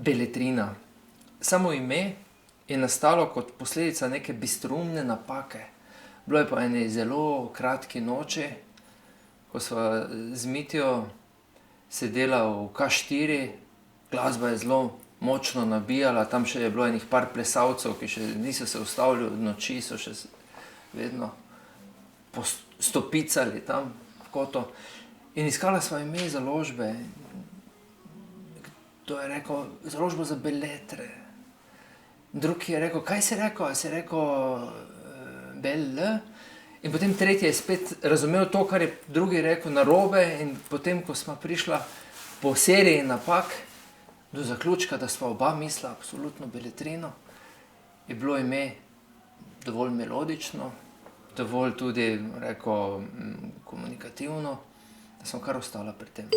Beletrina. Samo ime je nastalo kot posledica neke bistroumne napake. Bilo je po eni zelo kratki noči, ko sva z Mitjo sedela v K4, glasba je zelo močno nabijala, tam še je bilo enih par plesalcev, ki še niso se ustavili od noči, so še vedno stopicali tam v kotu. In iskala sva ime založbe. Kdo je rekel, založba za beletre. Drugi je rekel, kaj si rekel? A si rekel Belle? In potem tretji je spet razumel to, kar je drugi rekel, narobe, in potem, ko sva prišla po seriji napak do zaključka, da sva oba mislila absolutno Beletrino, je bilo ime dovolj melodično, dovolj tudi, rekel, komunikativno, da sem kar ostala pri tem.